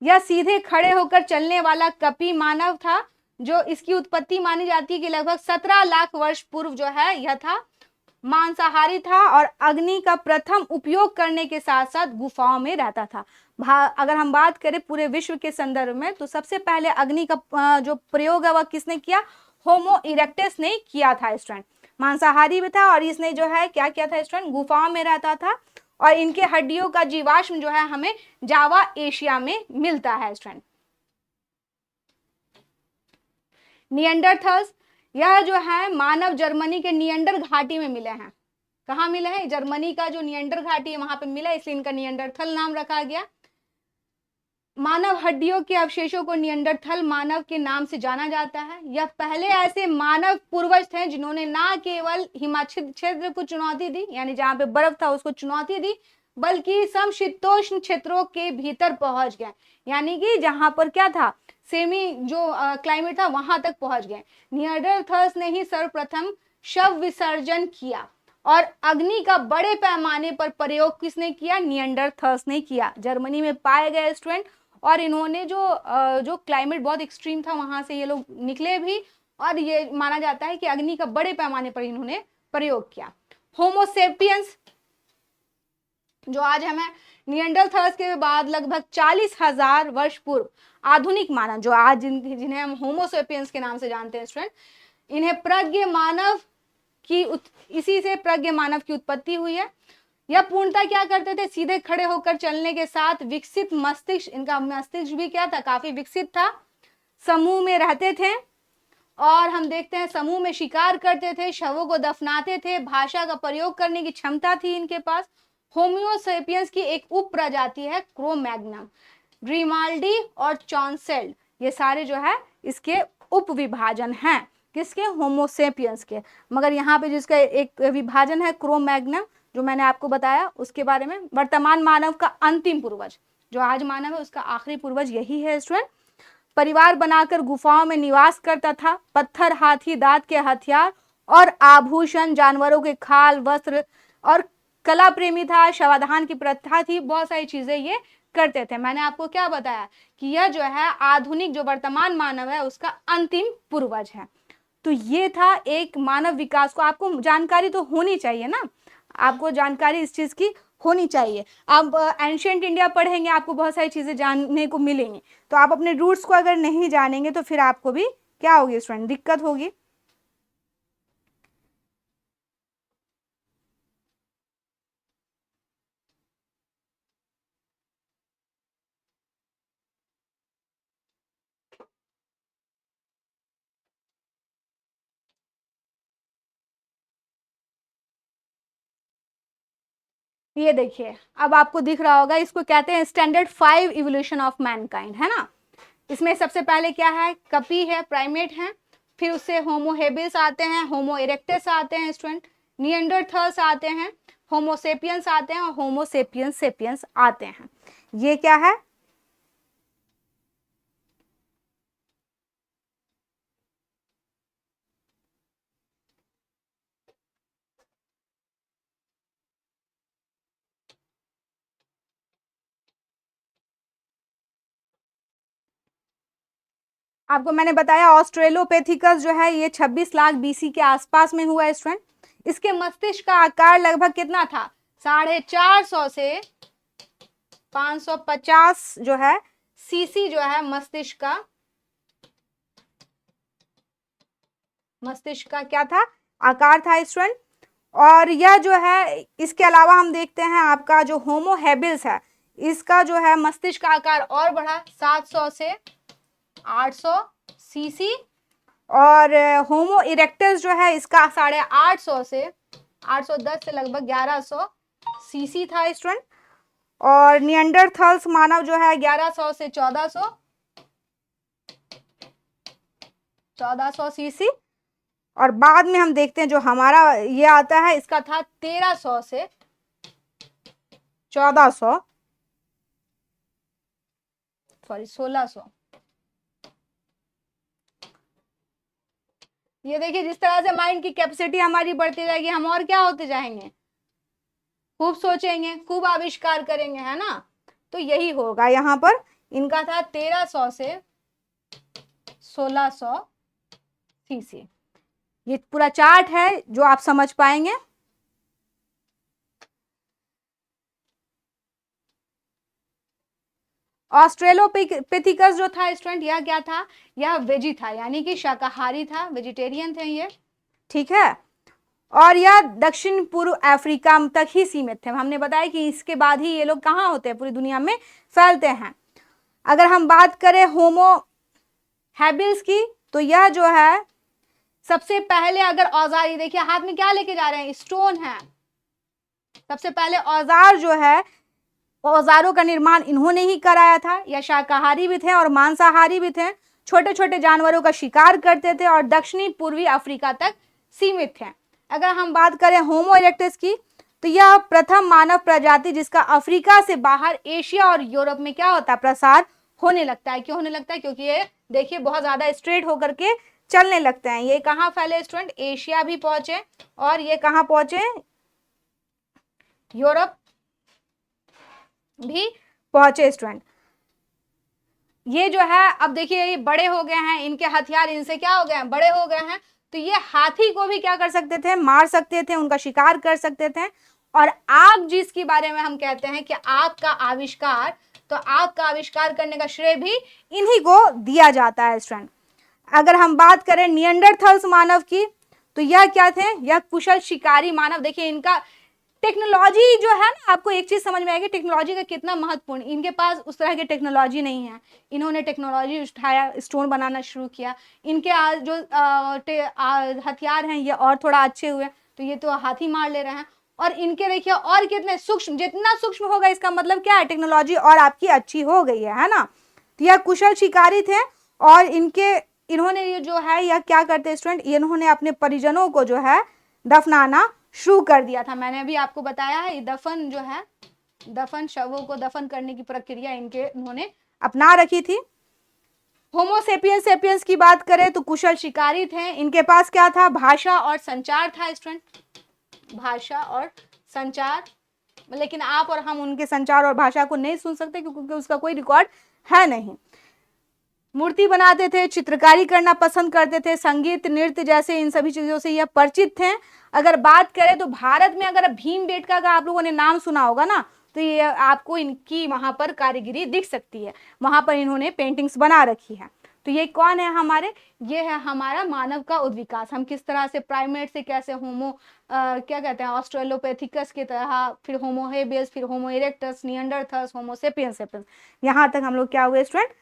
यह सीधे खड़े होकर चलने वाला कपी मानव था, जो इसकी उत्पत्ति मानी जाती है कि लगभग 17 लाख वर्ष पूर्व जो है यह था। मांसाहारी था और अग्नि का प्रथम उपयोग करने के साथ साथ गुफाओं में रहता था। अगर हम बात करें पूरे विश्व के संदर्भ में तो सबसे पहले अग्नि का जो प्रयोग है वह किसने किया, होमो इरेक्टस ने किया था स्टूडेंट। मांसाहारी भी था और इसने जो है क्या किया था स्टूडेंट, गुफाओं में रहता था, और इनके हड्डियों का जीवाश्म जो है हमें जावा एशिया में मिलता है स्टूडेंट। निएंडरथल्स, यह जो है मानव जर्मनी के निएंडर घाटी में मिले हैं। कहाँ मिले हैं, जर्मनी का जो निएंडर घाटी है वहां पे मिला, इसलिए इनका निएंडरथल नाम रखा गया। मानव हड्डियों के अवशेषों को निएंडरथल मानव के नाम से जाना जाता है। यह पहले ऐसे मानव पूर्वज थे जिन्होंने न केवल हिमाच्छादित क्षेत्र को चुनौती दी, यानी जहां पे बर्फ था उसको चुनौती दी, बल्कि समशीतोष्ण क्षेत्रों के भीतर पहुंच गए, यानी कि जहां पर क्या था, सेमी जो क्लाइमेट था वहां तक पहुंच गए। निएंडरथल्स ने ही सर्वप्रथम शव विसर्जन किया, और अग्नि का बड़े पैमाने पर प्रयोग किसने किया, निएंडरथल्स ने किया। जर्मनी में पाए गए स्टूडेंट, और इन्होंने जो क्लाइमेट बहुत एक्सट्रीम था वहां से ये लोग निकले भी, और ये माना जाता है कि अग्नि का बड़े पैमाने पर इन्होंने प्रयोग किया। होमोसेपियंस जो आज हमें निएंडरथल्स के बाद लगभग 40,000 वर्ष पूर्व आधुनिक मानव जो आज जिन्हें हम होमोसेपियंस के नाम से जानते हैं स्टूडेंट, इन्हें प्रज्ञ मानव की इसी से प्रज्ञ मानव की उत्पत्ति हुई है। यह पूर्णतः क्या करते थे, सीधे खड़े होकर चलने के साथ विकसित मस्तिष्क, इनका मस्तिष्क भी क्या था, काफी विकसित था। समूह में रहते थे, और हम देखते हैं समूह में शिकार करते थे, शवों को दफनाते थे, भाषा का प्रयोग करने की क्षमता थी इनके पास। होमियोसेपियंस की एक उप प्रजाति है क्रो-मैग्नम, ग्रीमाल्डी और चॉन्सेल्ड, ये सारे जो है इसके उप विभाजन हैं, किसके, होमोसेपियंस के। मगर यहाँ पे जिसका एक विभाजन है क्रो-मैग्नम जो मैंने आपको बताया उसके बारे में। वर्तमान मानव का अंतिम पूर्वज जो आज मानव है उसका आखिरी पूर्वज यही है स्टूडेंट। परिवार बनाकर गुफाओं में निवास करता था। पत्थर, हाथी दांत के हथियार और आभूषण, जानवरों के खाल, वस्त्र, और कला प्रेमी था, शवाधान की प्रथा थी, बहुत सारी चीजें ये करते थे। मैंने आपको क्या बताया कि यह जो है आधुनिक जो वर्तमान मानव है उसका अंतिम पूर्वज है। तो ये था एक मानव विकास को, आपको जानकारी तो होनी चाहिए ना, आपको जानकारी इस चीज की होनी चाहिए। आप एंशिएंट इंडिया पढ़ेंगे आपको बहुत सारी चीजें जानने को मिलेंगी, तो आप अपने रूट्स को अगर नहीं जानेंगे तो फिर आपको भी क्या होगी स्टूडेंट, दिक्कत होगी। ये देखिए अब आपको दिख रहा होगा, इसको कहते हैं स्टैंडर्ड 5 इवोल्यूशन ऑफ मैनकाइंड, है ना। इसमें सबसे पहले क्या है, कपी है, प्राइमेट है, फिर उससे होमो हेबिस आते हैं, होमो इरेक्टस आते हैं स्टूडेंट, निएंडरथल्स आते हैं, होमोसेपियंस आते हैं, और होमोसेपियंस सेपियंस आते हैं। ये क्या है, आपको मैंने बताया ऑस्ट्रेलोपेथिकस जो है ये 26 लाख बीसी के आसपास में हुआ है स्टूडेंट। इसके मस्तिष्क का आकार लगभग कितना था, 450 से 550 जो है सीसी जो है मस्तिष्क का मस्तिष्क का क्या था, आकार था स्टूडेंट। और यह जो है, इसके अलावा हम देखते हैं आपका जो होमो हैबिल्स है, इसका जो है मस्तिष्क का आकार और बढ़ा 700 से 800 सीसी। और होमो इरेक्टस जो है इसका 850 से 810 से लगभग 1100 सीसी था स्टूडेंट। और निएंडरथाल्स मानव जो है 1100 से 1400 सीसी। और बाद में हम देखते हैं जो हमारा ये आता है, इसका था 1300 से 1400 सॉरी 1600। ये देखिए जिस तरह से माइंड की कैपेसिटी हमारी बढ़ती जाएगी, हम और क्या होते जाएंगे, खूब सोचेंगे, खूब आविष्कार करेंगे, है ना। तो यही होगा यहाँ पर, इनका था 1300 से 1600 सीसी। ये पूरा चार्ट है जो आप समझ पाएंगे। ऑस्ट्रेलोपिथिकस जो था स्टूडेंट, यह क्या था, यह वेजी था, यानी कि शाकाहारी था, वेजिटेरियन थे ये, ठीक है। और यह दक्षिण पूर्व अफ्रीका तक ही सीमित थे। हमने बताया कि इसके बाद ही ये लोग कहाँ होते हैं, पूरी दुनिया में फैलते हैं। अगर हम बात करें होमो हैबिल्स की, तो यह जो है सबसे पहले अगर औजार, ये देखिए हाथ में क्या लेके जा रहे हैं, स्टोन है। सबसे पहले औजार जो है, औजारों का निर्माण इन्होंने ही कराया था। यह शाकाहारी भी थे और मांसाहारी भी थे, छोटे छोटे जानवरों का शिकार करते थे और दक्षिणी पूर्वी अफ्रीका तक सीमित थे। अगर हम बात करें होमो इरेक्टस की, तो यह प्रथम मानव प्रजाति जिसका अफ्रीका से बाहर एशिया और यूरोप में क्या होता है, प्रसार होने लगता है। क्यों होने लगता है, क्योंकि ये देखिए बहुत ज्यादा स्ट्रेट होकर के चलने लगते हैं। ये कहाँ फैले स्टूडेंट, एशिया भी पहुंचे, और ये कहाँ पहुंचे, यूरोप भी पहुंचे स्टूडेंट। ये जो है अब देखिए ये बड़े हो गए हैं, इनके हथियार इनसे क्या हो गए हैं, बड़े हो गए हैं। तो ये हाथी को भी क्या कर सकते थे, मार सकते थे, उनका शिकार कर सकते थे। और आग जिसके बारे में हम कहते हैं कि आग का आविष्कार, तो आग का आविष्कार करने का श्रेय भी इन्हीं को दिया जाता है स्टूडेंट। अगर हम बात करें निएंडरथाल्स मानव की, तो यह क्या थे, यह कुशल शिकारी मानव। देखिए इनका टेक्नोलॉजी जो है ना, आपको एक चीज समझ में आएगी टेक्नोलॉजी का कितना महत्वपूर्ण। इनके पास उस तरह की टेक्नोलॉजी नहीं है, इन्होंने टेक्नोलॉजी उठाया, स्टोन बनाना शुरू किया। इनके जो हथियार हैं ये और थोड़ा अच्छे हुए, तो ये तो हाथी मार ले रहे हैं। और इनके देखिए और कितने सूक्ष्म, जितना सूक्ष्म होगा इसका मतलब क्या है, टेक्नोलॉजी और आपकी अच्छी हो गई है ना। तो यह कुशल शिकारी थे। और इन्होंने ये जो है यह क्या करते स्टूडेंट, इन्होंने अपने परिजनों को जो है दफनाना शुरू कर दिया था। मैंने भी आपको बताया है, दफन जो है, दफन, शवों को दफन करने की प्रक्रिया इन्होंने अपना रखी थी। होमो सेपियंस सेपियंस की बात करें तो कुशल शिकारी थे। इनके पास क्या था, भाषा और संचार था स्टूडेंट, भाषा और संचार। लेकिन आप और हम उनके संचार और भाषा को नहीं सुन सकते क्योंकि उसका कोई रिकॉर्ड है नहीं। मूर्ति बनाते थे, चित्रकारी करना पसंद करते थे, संगीत, नृत्य जैसे इन सभी चीजों से यह परिचित थे। अगर बात करें तो भारत में अगर भीमबेटका का आप लोगों ने नाम सुना होगा ना, तो ये आपको इनकी वहां पर कारीगरी दिख सकती है, वहां पर इन्होंने पेंटिंग्स बना रखी है। तो ये कौन है हमारे, ये है हमारा मानव का उद्विकास। हम किस तरह से प्राइमेट से कैसे होमो क्या कहते हैं, ऑस्ट्रेलोपैथिकस की तरह, फिर होमो हेबियस, फिर होमो इरेक्टस, निएंडरथाल्स, होमो सेपियंस सेपियंस, यहाँ तक हम लोग क्या हुए स्टूडेंट,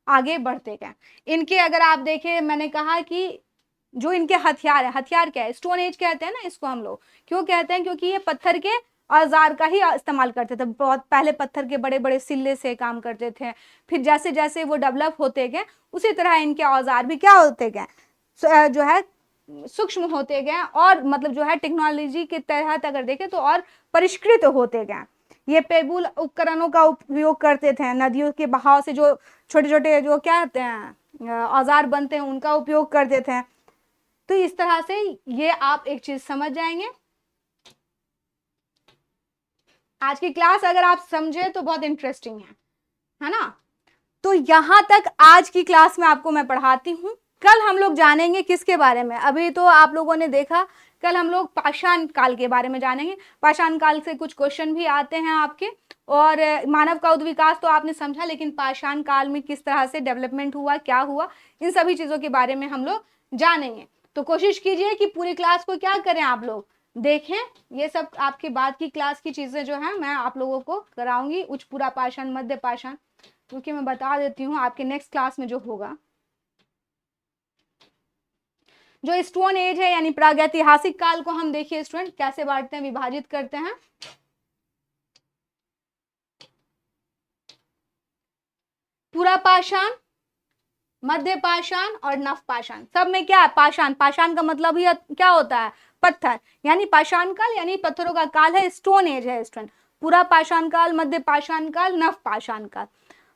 आगे बढ़ते गए। इनके अगर आप देखें, मैंने कहा कि जो इनके हथियार है, हथियार क्या है, स्टोन एज कहते हैं ना इसको हम लोग। क्यों कहते हैं, क्योंकि ये पत्थर के औजार का ही इस्तेमाल करते थे। बहुत पहले पत्थर के बड़े बड़े सिल्ले से काम करते थे, फिर जैसे जैसे वो डेवलप होते गए उसी तरह इनके औजार भी क्या होते गए, जो है सूक्ष्म होते गए, और मतलब जो है टेक्नोलॉजी के तहत अगर देखें तो और परिष्कृत होते गए। ये पेबुल उपकरणों का उपयोग करते थे, नदियों के बहाव से जो छोटे छोटे जो क्या कहते हैं औजार बनते हैं उनका उपयोग करते थे। तो इस तरह से ये आप एक चीज समझ जाएंगे। आज की क्लास अगर आप समझे तो बहुत इंटरेस्टिंग है ना। तो यहां तक आज की क्लास में आपको मैं पढ़ाती हूँ। कल हम लोग जानेंगे किसके बारे में, अभी तो आप लोगों ने देखा, कल हम लोग पाषाण काल के बारे में जानेंगे। पाषाण काल से कुछ क्वेश्चन भी आते हैं आपके, और मानव का उद्विकास तो आपने समझा, लेकिन पाषाण काल में किस तरह से डेवलपमेंट हुआ, क्या हुआ, इन सभी चीजों के बारे में हम लोग जानेंगे। तो कोशिश कीजिए कि पूरी क्लास को क्या करें, आप लोग देखें। ये सब आपके बाद की क्लास की चीजें जो है मैं आप लोगों को कराऊंगी, उच्च पूरा पाषाण, मध्य पाषाण, क्योंकि मैं बता देती हूँ आपके नेक्स्ट क्लास में जो होगा। जो स्टोन एज है यानी प्रागैतिहासिक काल को हम देखिए स्टूडेंट कैसे बांटते हैं, विभाजित करते हैं। पूरा पाषाण, मध्य पाषाण और नव पाषाण, सब में क्या है, पाषाण। पाषाण का मतलब ही क्या होता है, पत्थर, यानी पाषाण काल यानी पत्थरों का काल है, स्टोन एज है स्टूडेंट। पूरा पाषाण काल, मध्य पाषाण काल, नव पाषाण काल।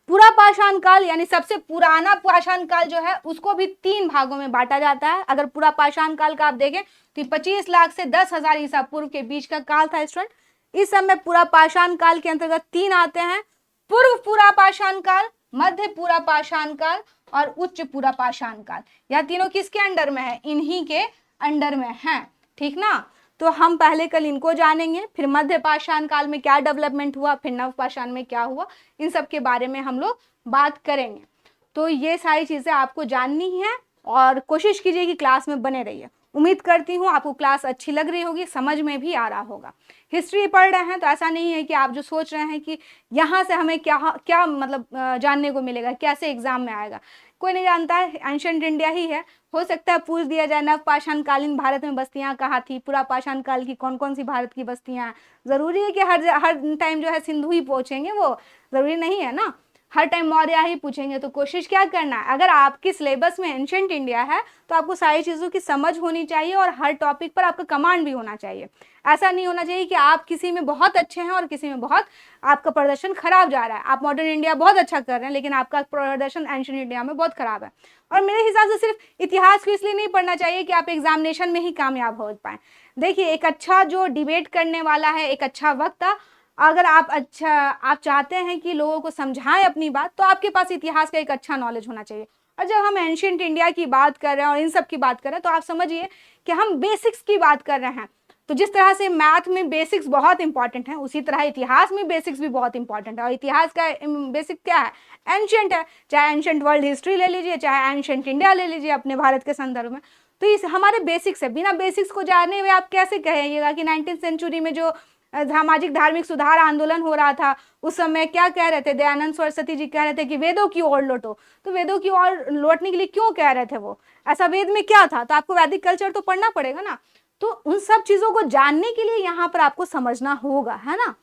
पूरा पाषाण काल यानी सबसे पुराना पाषाण काल जो है उसको भी 3 भागों में बांटा जाता है। अगर पूरा पाषाण काल का आप देखें तो 25 लाख से 10,000 ईसा पूर्व के बीच का काल था स्टूडेंट। इस समय पूरा पाषाण काल के अंतर्गत 3 आते हैं, पूर्व पूरा पाषाण काल, मध्य पूरा पाषाण काल और उच्च पूरा पाषाण काल। यह तीनों किसके अंडर में है, इन्हीं के अंडर में है, ठीक ना। तो हम पहले कल इनको जानेंगे, फिर मध्य पाषाण काल में क्या डेवलपमेंट हुआ, फिर नव पाषाण में क्या हुआ, इन सब के बारे में हम लोग बात करेंगे। तो ये सारी चीजें आपको जाननी है और कोशिश कीजिए कि क्लास में बने रहिए। उम्मीद करती हूँ आपको क्लास अच्छी लग रही होगी, समझ में भी आ रहा होगा। हिस्ट्री पढ़ रहे हैं तो ऐसा नहीं है कि आप जो सोच रहे हैं कि यहाँ से हमें क्या क्या मतलब जानने को मिलेगा, कैसे एग्जाम में आएगा, कोई नहीं जानता है। एंशंट इंडिया ही है, हो सकता है पूछ दिया जाए नव पाषाण कालीन भारत में बस्तियां कहाँ थी, पूरा पाषाण काल की कौन कौन सी भारत की बस्तियां हैं। जरूरी है कि हर टाइम जो है सिंधु ही पूछेंगे, वो जरूरी नहीं है ना, हर टाइम मौर्य ही पूछेंगे। तो कोशिश क्या करना है, अगर आपके सिलेबस में एंशंट इंडिया है तो आपको सारी चीज़ों की समझ होनी चाहिए और हर टॉपिक पर आपका कमांड भी होना चाहिए। ऐसा नहीं होना चाहिए कि आप किसी में बहुत अच्छे हैं और किसी में बहुत आपका प्रदर्शन खराब जा रहा है। आप मॉडर्न इंडिया बहुत अच्छा कर रहे हैं लेकिन आपका प्रदर्शन एंशंट इंडिया में बहुत खराब है। और मेरे हिसाब से सिर्फ इतिहास को इसलिए नहीं पढ़ना चाहिए कि आप एग्जामिनेशन में ही कामयाब हो पाए। देखिए, एक अच्छा जो डिबेट करने वाला है, एक अच्छा वक्ता, अगर आप चाहते हैं कि लोगों को समझाएं अपनी बात, तो आपके पास इतिहास का एक अच्छा नॉलेज होना चाहिए। और जब हम एंशिएंट इंडिया की बात कर रहे हैं और इन सब की बात कर रहे हैं तो आप समझिए कि हम बेसिक्स की बात कर रहे हैं। तो जिस तरह से मैथ में बेसिक्स बहुत इंपॉर्टेंट है, उसी तरह इतिहास में बेसिक्स भी बहुत इंपॉर्टेंट है। और इतिहास का बेसिक क्या है, एंशिएंट है। चाहे एंशिएंट वर्ल्ड हिस्ट्री ले लीजिए, चाहे एंशिएंट इंडिया ले लीजिए अपने भारत के संदर्भ में, तो इस हमारे बेसिक्स है। बिना बेसिक्स को जानने हुए आप कैसे कहेंगे कि 19th सेंचुरी में जो सामाजिक धार्मिक सुधार आंदोलन हो रहा था उस समय क्या कह रहे थे, दयानंद सरस्वती जी कह रहे थे कि वेदों की ओर लौटो। तो वेदों की ओर लौटने के लिए क्यों कह रहे थे, वो ऐसा वेद में क्या था, तो आपको वैदिक कल्चर तो पढ़ना पड़ेगा ना। तो उन सब चीजों को जानने के लिए यहाँ पर आपको समझना होगा, है ना।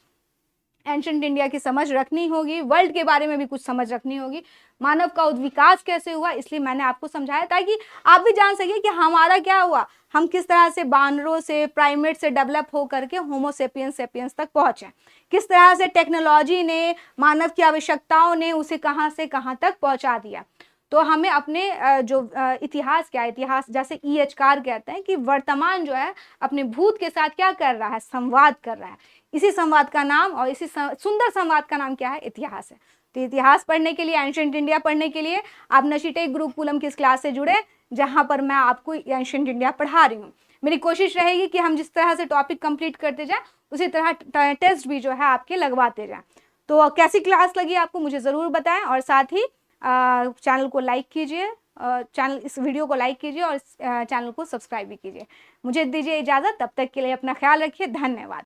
एंशंट इंडिया की समझ रखनी होगी, वर्ल्ड के बारे में भी कुछ समझ रखनी होगी, मानव का विकास कैसे हुआ, इसलिए मैंने आपको समझाया ताकि आप भी जान सके कि हमारा क्या हुआ, हम किस तरह से बानरों से, प्राइमेट से डेवलप हो करके होमोसेपियंस सेपियंस तक पहुंचे, किस तरह से टेक्नोलॉजी ने, मानव की आवश्यकताओं ने उसे कहाँ से कहाँ तक पहुंचा दिया। तो हमें अपने जो इतिहास, क्या इतिहास, जैसे E.H. कार कहते हैं कि वर्तमान जो है अपने भूत के साथ क्या कर रहा है, संवाद कर रहा है। इसी संवाद का नाम और इसी सुंदर संवाद का नाम क्या है, इतिहास है। तो इतिहास पढ़ने के लिए, एंशिएंट इंडिया पढ़ने के लिए आप नचिटेक गुरुकुलम की इस क्लास से जुड़े, जहां पर मैं आपको एंशिएंट इंडिया पढ़ा रही हूँ। मेरी कोशिश रहेगी कि हम जिस तरह से टॉपिक कंप्लीट करते जाएं उसी तरह टेस्ट भी जो है आपके लगवाते जाएं। तो कैसी क्लास लगी आपको मुझे ज़रूर बताएं और साथ ही चैनल को लाइक कीजिए, इस वीडियो को लाइक कीजिए और चैनल को सब्सक्राइब भी कीजिए। मुझे दीजिए इजाज़त, तब तक के लिए अपना ख्याल रखिए, धन्यवाद।